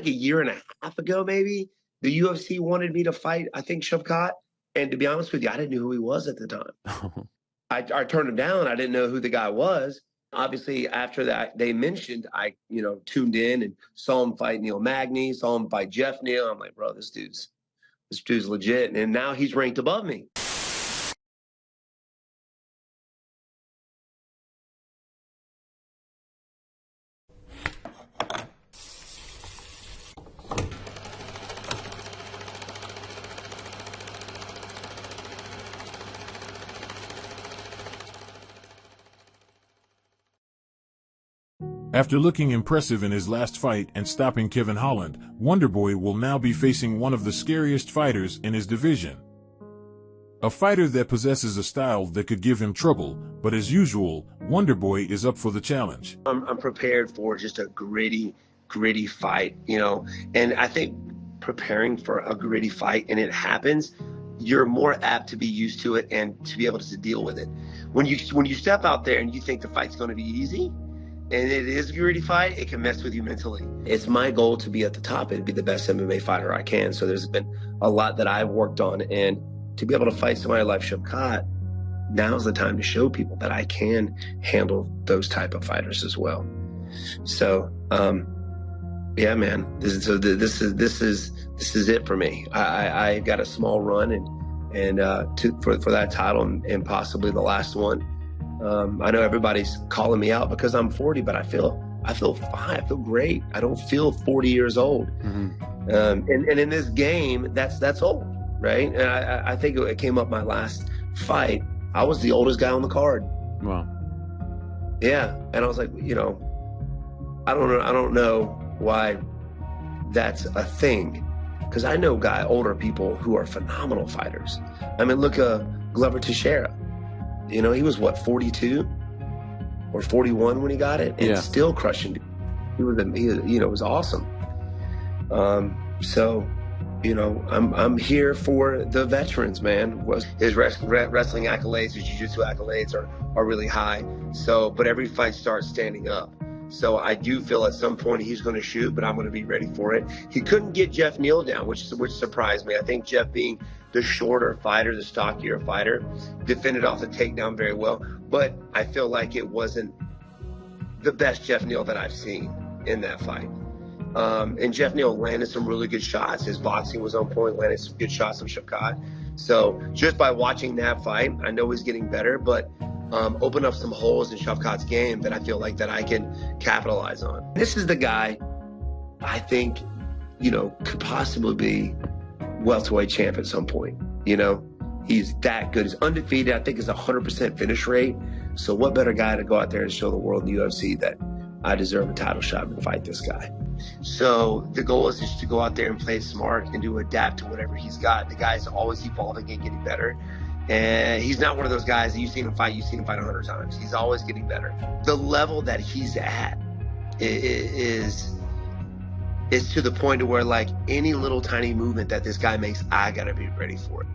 a year and a half ago, maybe, the UFC wanted me to fight, I think, Shavkat. And to be honest with you, I didn't know who he was at the time. I turned him down. I didn't know who the guy was. Obviously, after that, they mentioned, I tuned in and saw him fight Neil Magny, saw him fight Jeff Neal. I'm like, bro, this dude's legit. And now he's ranked above me. After looking impressive in his last fight and stopping Kevin Holland, Wonderboy will now be facing one of the scariest fighters in his division. A fighter that possesses a style that could give him trouble, but as usual, Wonderboy is up for the challenge. I'm prepared for just a gritty fight, and I think preparing for a gritty fight and it happens, you're more apt to be used to it and to be able to deal with it. When you step out there and you think the fight's going to be easy, and it is a gritty fight, it can mess with you mentally. It's my goal to be at the top and be the best MMA fighter I can. So there's been a lot that I've worked on. And to be able to fight somebody like Shavkat, now's the time to show people that I can handle those type of fighters as well. So, yeah, man, this is it for me. I got a small run for that title and possibly the last one. I know everybody's calling me out because I'm 40, but I feel fine. I feel great. I don't feel 40 years old. Mm-hmm. And in this game, that's old, right? And I think it came up my last fight. I was the oldest guy on the card. Wow. Yeah, and I was like, I don't know why that's a thing, because I know older people who are phenomenal fighters. I mean, look at Glover Teixeira. He was what, 42 or 41 when he got it, and still crushing. He was awesome. So, I'm here for the veterans, man. His wrestling accolades, his jiu-jitsu accolades are really high. So, but every fight starts standing up. So I do feel at some point he's going to shoot, but I'm going to be ready for it. He couldn't get Jeff Neal down, which surprised me. I think Jeff, being the shorter fighter, the stockier fighter, defended off the takedown very well. But I feel like it wasn't the best Jeff Neal that I've seen in that fight. And Jeff Neal landed some really good shots. His boxing was on point, landed some good shots on Shavkat. So just by watching that fight, I know he's getting better, but open up some holes in Shavkat's game that I feel like that I can capitalize on. This is the guy I think, could possibly be welterweight champ at some point. He's that good. He's undefeated. I think it's 100% finish rate. So what better guy to go out there and show the world in the UFC that I deserve a title shot and fight this guy. So the goal is just to go out there and play smart and to adapt to whatever he's got. The guy's always evolving and getting better. And he's not one of those guys that you've seen him fight 100 times. He's always getting better. The level that he's at is to the point to where, like, any little tiny movement that this guy makes, I gotta be ready for it.